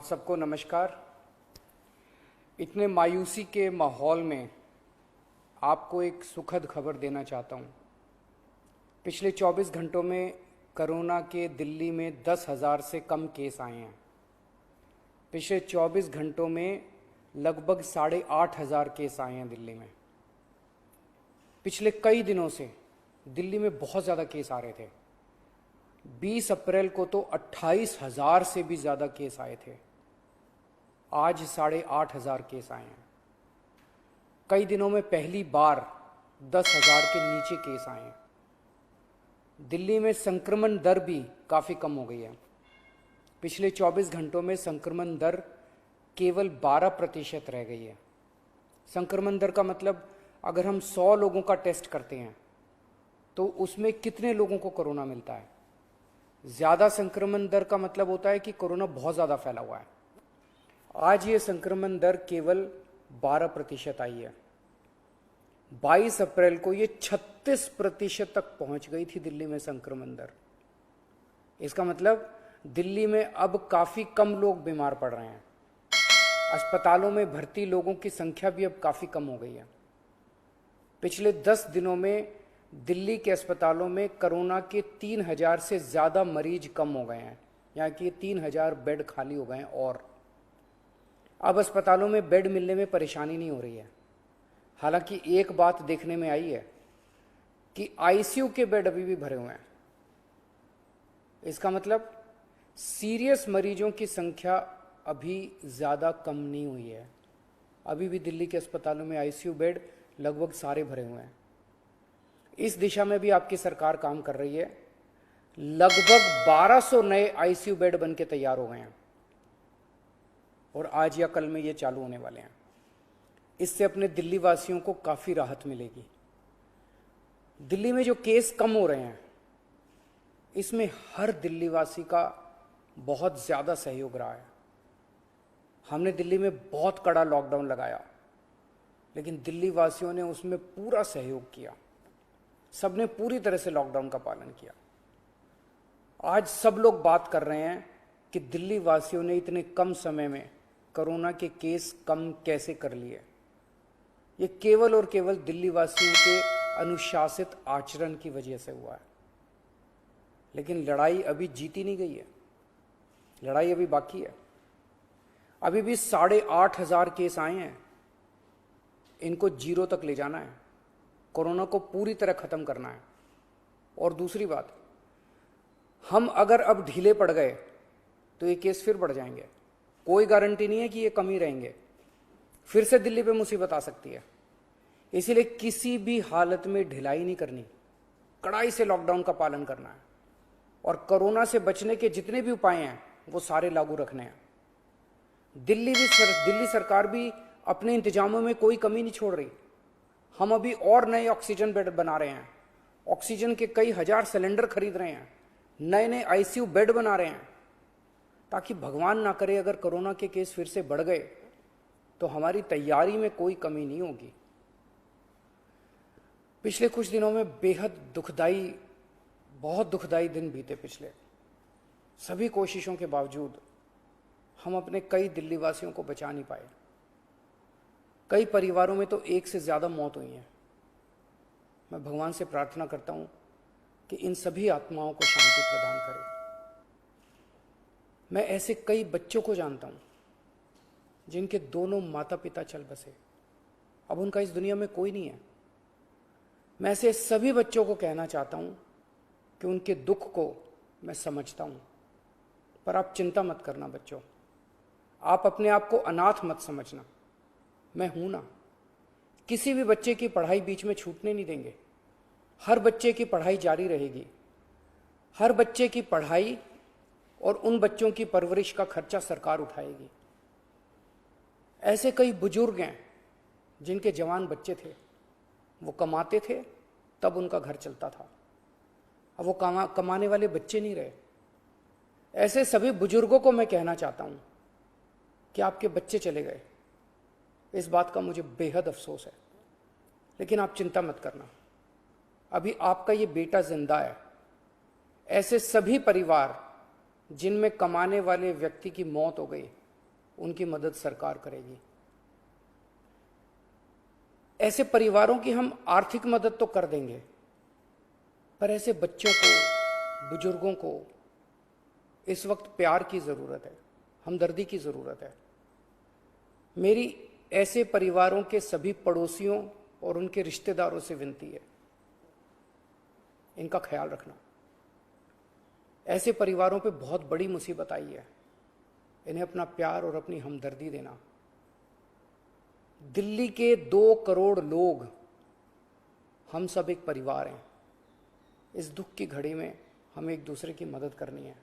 आप सबको नमस्कार। इतने मायूसी के माहौल में आपको एक सुखद खबर देना चाहता हूँ। पिछले 24 घंटों में कोरोना के दिल्ली में 10,000 से कम केस आए हैं। पिछले 24 घंटों में लगभग 8,500 केस आए हैं दिल्ली में। पिछले कई दिनों से दिल्ली में बहुत ज़्यादा केस आ रहे थे। 20 अप्रैल को तो 28,000 से भी ज़्यादा केस आए थे। आज 8,500 केस आए हैं। कई दिनों में पहली बार 10,000 के नीचे केस आए हैं। दिल्ली में संक्रमण दर भी काफ़ी कम हो गई है। पिछले 24 घंटों में संक्रमण दर केवल 12% रह गई है। संक्रमण दर का मतलब अगर हम 100 लोगों का टेस्ट करते हैं तो उसमें कितने लोगों को कोरोना मिलता है। ज़्यादा संक्रमण दर का मतलब होता है कि कोरोना बहुत ज़्यादा फैला हुआ है। आज ये संक्रमण दर केवल 12% आई है। 22 अप्रैल को ये 36% तक पहुंच गई थी दिल्ली में संक्रमण दर। इसका मतलब दिल्ली में अब काफ़ी कम लोग बीमार पड़ रहे हैं। अस्पतालों में भर्ती लोगों की संख्या भी अब काफ़ी कम हो गई है। पिछले 10 दिनों में दिल्ली के अस्पतालों में कोरोना के 3,000 से ज़्यादा मरीज कम हो गए हैं, यहाँ कि 3,000 बेड खाली हो गए हैं। और अब अस्पतालों में बेड मिलने में परेशानी नहीं हो रही है। हालांकि एक बात देखने में आई है कि आईसीयू के बेड अभी भी भरे हुए हैं। इसका मतलब सीरियस मरीजों की संख्या अभी ज़्यादा कम नहीं हुई है। अभी भी दिल्ली के अस्पतालों में आईसीयू बेड लगभग सारे भरे हुए हैं। इस दिशा में भी आपकी सरकार काम कर रही है। लगभग 1200 नए आईसीयू बेड बन के तैयार हो गए हैं और आज या कल में ये चालू होने वाले हैं। इससे अपने दिल्ली वासियों को काफ़ी राहत मिलेगी। दिल्ली में जो केस कम हो रहे हैं इसमें हर दिल्ली वासी का बहुत ज़्यादा सहयोग रहा है। हमने दिल्ली में बहुत कड़ा लॉकडाउन लगाया, लेकिन दिल्ली वासियों ने उसमें पूरा सहयोग किया। सबने पूरी तरह से लॉकडाउन का पालन किया। आज सब लोग बात कर रहे हैं कि दिल्ली वासियों ने इतने कम समय में कोरोना के केस कम कैसे कर लिए। ये केवल और केवल दिल्ली वासियों के अनुशासित आचरण की वजह से हुआ है। लेकिन लड़ाई अभी जीती नहीं गई है। लड़ाई अभी बाकी है। अभी भी 8,500 केस आए हैं। इनको 0 तक ले जाना है। कोरोना को पूरी तरह खत्म करना है। और दूसरी बात, हम अगर अब ढीले पड़ गए तो ये केस फिर बढ़ जाएंगे। कोई गारंटी नहीं है कि ये कम ही रहेंगे। फिर से दिल्ली पे मुसीबत आ सकती है। इसीलिए किसी भी हालत में ढिलाई नहीं करनी, कड़ाई से लॉकडाउन का पालन करना है और कोरोना से बचने के जितने भी उपाय हैं वो सारे लागू रखने हैं। दिल्ली सरकार भी अपने इंतजामों में कोई कमी नहीं छोड़ रही। हम अभी और नए ऑक्सीजन बेड बना रहे हैं। ऑक्सीजन के कई हजार सिलेंडर खरीद रहे हैं। नए नए आईसीयू बेड बना रहे हैं, ताकि भगवान ना करे अगर कोरोना के केस फिर से बढ़ गए तो हमारी तैयारी में कोई कमी नहीं होगी। पिछले कुछ दिनों में बेहद दुखदाई, बहुत दुखदाई दिन बीते। पिछले सभी कोशिशों के बावजूद हम अपने कई दिल्ली वासियों को बचा नहीं पाए। कई परिवारों में तो 1 से ज़्यादा मौत हुई है। मैं भगवान से प्रार्थना करता हूँ कि इन सभी आत्माओं को शांति प्रदान करे। मैं ऐसे कई बच्चों को जानता हूँ जिनके दोनों माता पिता चल बसे, अब उनका इस दुनिया में कोई नहीं है। मैं ऐसे सभी बच्चों को कहना चाहता हूँ कि उनके दुख को मैं समझता हूँ, पर आप चिंता मत करना बच्चों। आप अपने आप को अनाथ मत समझना। मैं हूं ना। किसी भी बच्चे की पढ़ाई बीच में छूटने नहीं देंगे। हर बच्चे की पढ़ाई जारी रहेगी। हर बच्चे की पढ़ाई और उन बच्चों की परवरिश का खर्चा सरकार उठाएगी। ऐसे कई बुजुर्ग हैं जिनके जवान बच्चे थे, वो कमाते थे तब उनका घर चलता था। अब वो कमाने वाले बच्चे नहीं रहे। ऐसे सभी बुजुर्गों को मैं कहना चाहता हूं कि आपके बच्चे चले गए। इस बात का मुझे बेहद अफसोस है, लेकिन आप चिंता मत करना। अभी आपका ये बेटा जिंदा है। ऐसे सभी परिवार जिनमें कमाने वाले व्यक्ति की मौत हो गई, उनकी मदद सरकार करेगी। ऐसे परिवारों की हम आर्थिक मदद तो कर देंगे, पर ऐसे बच्चों को, बुजुर्गों को इस वक्त प्यार की ज़रूरत है, हमदर्दी की ज़रूरत है। मेरी ऐसे परिवारों के सभी पड़ोसियों और उनके रिश्तेदारों से विनती है, इनका ख्याल रखना। ऐसे परिवारों पे बहुत बड़ी मुसीबत आई है, इन्हें अपना प्यार और अपनी हमदर्दी देना। दिल्ली के 2 करोड़ लोग, हम सब एक परिवार हैं। इस दुख की घड़ी में हमें एक दूसरे की मदद करनी है।